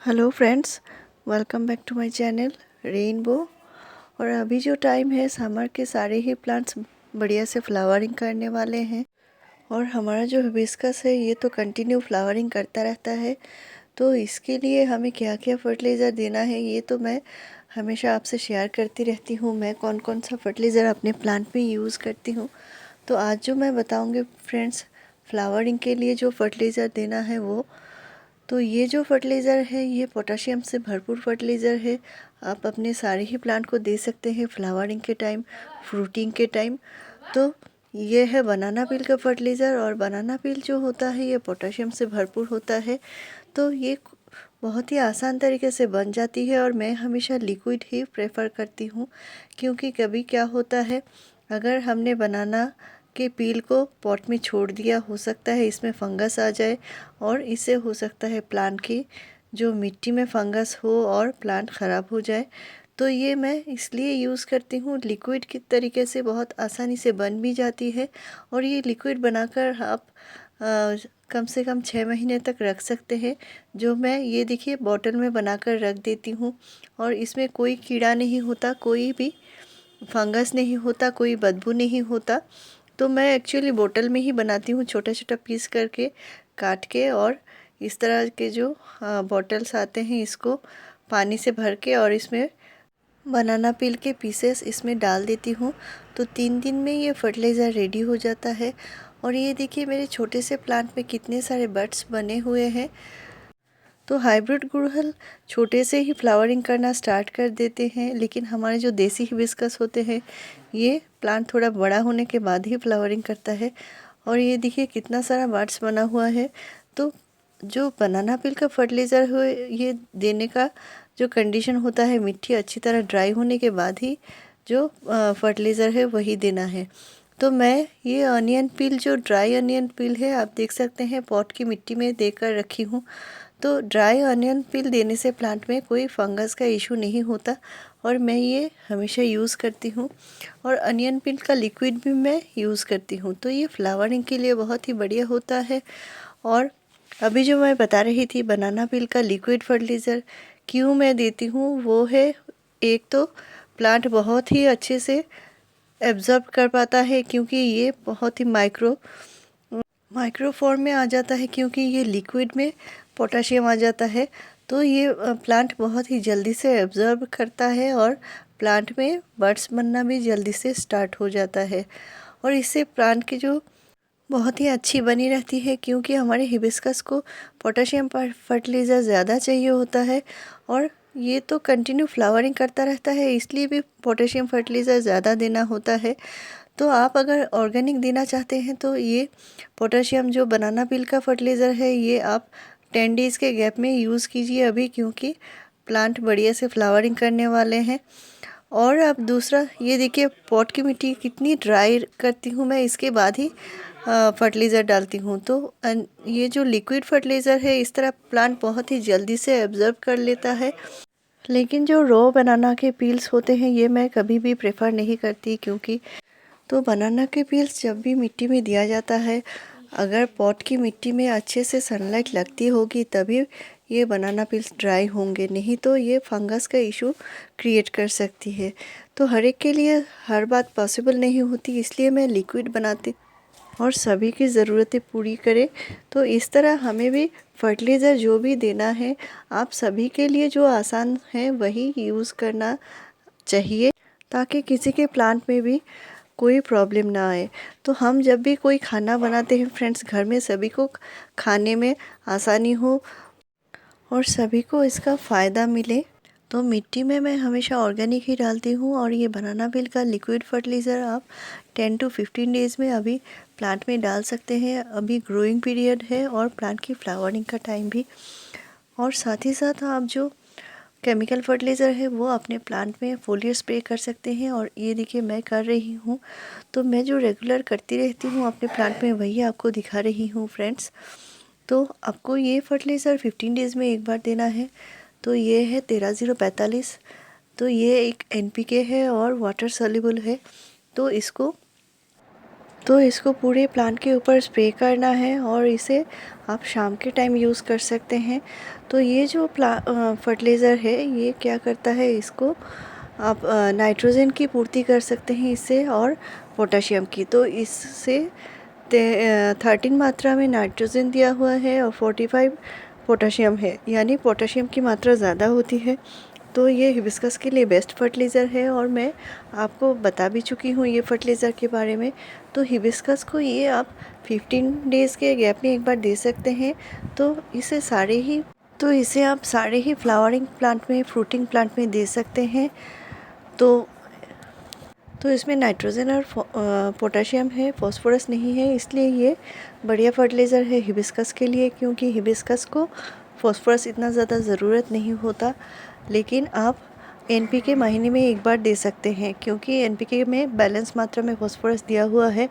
Hello friends, welcome back to my channel rainbow. और अभी जो टाइम है समर के, सारे ही प्लांट्स बढ़िया से फ्लावरिंग करने वाले हैं। और हमारा जो हिबिस्कस है ये तो कंटिन्यू फ्लावरिंग करता रहता है। तो इसके लिए हमें क्या क्या फर्टिलाइज़र देना है ये तो मैं हमेशा आपसे शेयर करती रहती हूँ। मैं कौन कौन सा फर्टिलाइज़र अपने प्लांट में यूज़ करती हूँ। तो आज जो मैं बताऊँगी फ्रेंड्स, फ्लावरिंग के लिए जो फर्टिलाइज़र देना है वो, तो ये जो फर्टिलाइज़र है ये पोटेशियम से भरपूर फर्टिलाइज़र है। आप अपने सारे ही प्लांट को दे सकते हैं फ्लावरिंग के टाइम, फ्रूटिंग के टाइम। तो ये है बनाना पील का फर्टिलाइज़र, और बनाना पील जो होता है ये पोटेशियम से भरपूर होता है। तो ये बहुत ही आसान तरीके से बन जाती है, और मैं हमेशा लिक्विड ही प्रेफर करती हूँ। क्योंकि कभी क्या होता है, अगर हमने बनाना के पील को पॉट में छोड़ दिया, हो सकता है इसमें फंगस आ जाए, और इससे हो सकता है प्लांट की जो मिट्टी में फंगस हो और प्लांट ख़राब हो जाए। तो ये मैं इसलिए यूज़ करती हूँ, लिक्विड की तरीके से बहुत आसानी से बन भी जाती है। और ये लिक्विड बनाकर आप कम से कम 6 महीने तक रख सकते हैं। जो मैं ये देखिए बॉटल में बनाकर रख देती हूँ, और इसमें कोई कीड़ा नहीं होता, कोई भी फंगस नहीं होता, कोई बदबू नहीं होता। तो मैं एक्चुअली बोतल में ही बनाती हूँ, छोटा छोटा पीस करके काट के। और इस तरह के जो बॉटल्स आते हैं इसको पानी से भर के, और इसमें बनाना पील के पीसेस इसमें डाल देती हूँ। तो 3 दिन में ये फर्टिलाइज़र रेडी हो जाता है। और ये देखिए मेरे छोटे से प्लांट में कितने सारे बड्स बने हुए हैं। तो हाइब्रिड गुड़हल छोटे से ही फ्लावरिंग करना स्टार्ट कर देते हैं, लेकिन हमारे जो देसी हिबिस्कस होते हैं ये प्लांट थोड़ा बड़ा होने के बाद ही फ्लावरिंग करता है। और ये देखिए कितना सारा बड्स बना हुआ है। तो जो बनाना पील का फर्टिलाइज़र हो ये देने का जो कंडीशन होता है, मिट्टी अच्छी तरह ड्राई होने के बाद ही जो फर्टिलाइज़र है वही देना है। तो मैं ये अनियन पील, जो ड्राई अनियन पील है, आप देख सकते हैं पॉट की मिट्टी में देकर रखी हूँ। तो ड्राई अनियन पील देने से प्लांट में कोई फंगस का इशू नहीं होता, और मैं ये हमेशा यूज़ करती हूँ। और अनियन पील का लिक्विड भी मैं यूज़ करती हूँ। तो ये फ्लावरिंग के लिए बहुत ही बढ़िया होता है। और अभी जो मैं बता रही थी बनाना पील का लिक्विड फर्टिलाइज़र क्यों मैं देती हूँ, वो है एक तो प्लांट बहुत ही अच्छे से एब्जॉर्ब कर पाता है, क्योंकि ये बहुत ही माइक्रो फॉर्म में आ जाता है, क्योंकि ये लिक्विड में पोटेशियम आ जाता है। तो ये प्लांट बहुत ही जल्दी से एब्जॉर्ब करता है, और प्लांट में बड्स बनना भी जल्दी से स्टार्ट हो जाता है। और इससे प्लांट की जो बहुत ही अच्छी बनी रहती है, क्योंकि हमारे हिबिस्कस को पोटेशियम फर्टिलाइज़र ज़्यादा चाहिए होता है। और ये तो कंटिन्यू फ्लावरिंग करता रहता है, इसलिए भी पोटेशियम फर्टिलाइज़र ज़्यादा देना होता है। तो आप अगर ऑर्गेनिक देना चाहते हैं तो ये पोटेशियम जो बनाना पील का फर्टिलाइज़र है ये आप 10 डेज़ के गैप में यूज़ कीजिए अभी, क्योंकि प्लांट बढ़िया से फ्लावरिंग करने वाले हैं। और अब दूसरा ये देखिए पॉट की मिट्टी कितनी ड्राई करती हूँ मैं, इसके बाद ही फर्टिलाइज़र डालती हूँ। तो ये जो लिक्विड फर्टिलाइज़र है इस तरह प्लांट बहुत ही जल्दी से एब्जॉर्ब कर लेता है। लेकिन जो रॉ बनाना के पील्स होते हैं ये मैं कभी भी प्रेफर नहीं करती, क्योंकि तो बनाना के पील्स जब भी मिट्टी में दिया जाता है, अगर पॉट की मिट्टी में अच्छे से सनलाइट लगती होगी तभी ये बनाना पील्स ड्राई होंगे, नहीं तो ये फंगस का इशू क्रिएट कर सकती है। तो हर एक के लिए हर बात पॉसिबल नहीं होती, इसलिए मैं लिक्विड बनाती और सभी की ज़रूरतें पूरी करे। तो इस तरह हमें भी फर्टिलाइज़र जो भी देना है, आप सभी के लिए जो आसान है वही यूज़ करना चाहिए, ताकि किसी के प्लांट में भी कोई प्रॉब्लम ना आए। तो हम जब भी कोई खाना बनाते हैं फ्रेंड्स, घर में सभी को खाने में आसानी हो और सभी को इसका फ़ायदा मिले, तो मिट्टी में मैं हमेशा ऑर्गेनिक ही डालती हूँ। और ये बनाना पील का लिक्विड फर्टिलाइज़र आप 10 to 15 डेज़ में अभी प्लांट में डाल सकते हैं। अभी ग्रोइंग पीरियड है और प्लांट की फ्लावरिंग का टाइम भी। और साथ ही साथ आप जो केमिकल फर्टिलाइज़र है वो अपने प्लांट में फोलियर स्प्रे कर सकते हैं, और ये देखिए मैं कर रही हूँ। तो मैं जो रेगुलर करती रहती हूँ अपने प्लांट में वही आपको दिखा रही हूँ फ्रेंड्स। तो आपको ये फर्टिलाइज़र 15 डेज़ में एक बार देना है। तो ये है 13045। तो ये एक NPK है और वाटर सॉल्युबल है। तो इसको तो इसको पूरे प्लांट के ऊपर स्प्रे करना है और इसे आप शाम के टाइम यूज़ कर सकते हैं। तो ये जो फर्टिलाइज़र है ये क्या करता है, इसको आप नाइट्रोजन की पूर्ति कर सकते हैं इससे, और पोटाशियम की। तो इससे 13 मात्रा में नाइट्रोजन दिया हुआ है और 45 पोटाशियम है, यानी पोटाशियम की मात्रा ज़्यादा होती है। तो ये हिबिस्कस के लिए बेस्ट फर्टिलाइज़र है और मैं आपको बता भी चुकी हूँ ये फर्टिलाइज़र के बारे में। तो हिबिस्कस को ये आप 15 डेज़ के गैप में एक बार दे सकते हैं। तो इसे आप सारे ही फ्लावरिंग प्लांट में, फ्रूटिंग प्लांट में दे सकते हैं। तो इसमें नाइट्रोजन और पोटाशियम है, फॉस्फोरस नहीं है, इसलिए ये बढ़िया फर्टिलाइज़र है हिबिस्कस के लिए। क्योंकि हिबिस्कस को फॉस्फोरस इतना ज़्यादा ज़रूरत नहीं होता, लेकिन आप एनपीके महीने में एक बार दे सकते हैं, क्योंकि एनपीके में बैलेंस मात्रा में फॉस्फोरस दिया हुआ है।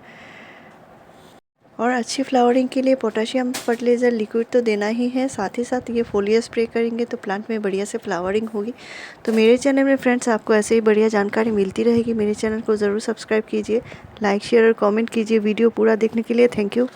और अच्छी फ्लावरिंग के लिए पोटाशियम फर्टिलाइज़र लिक्विड तो देना ही है, साथ ही साथ ये फोलियर स्प्रे करेंगे तो प्लांट में बढ़िया से फ्लावरिंग होगी। तो मेरे चैनल में फ्रेंड्स आपको ऐसे ही बढ़िया जानकारी मिलती रहेगी। मेरे चैनल को ज़रूर सब्सक्राइब कीजिए, लाइक शेयर और कमेंट कीजिए। वीडियो पूरा देखने के लिए थैंक यू।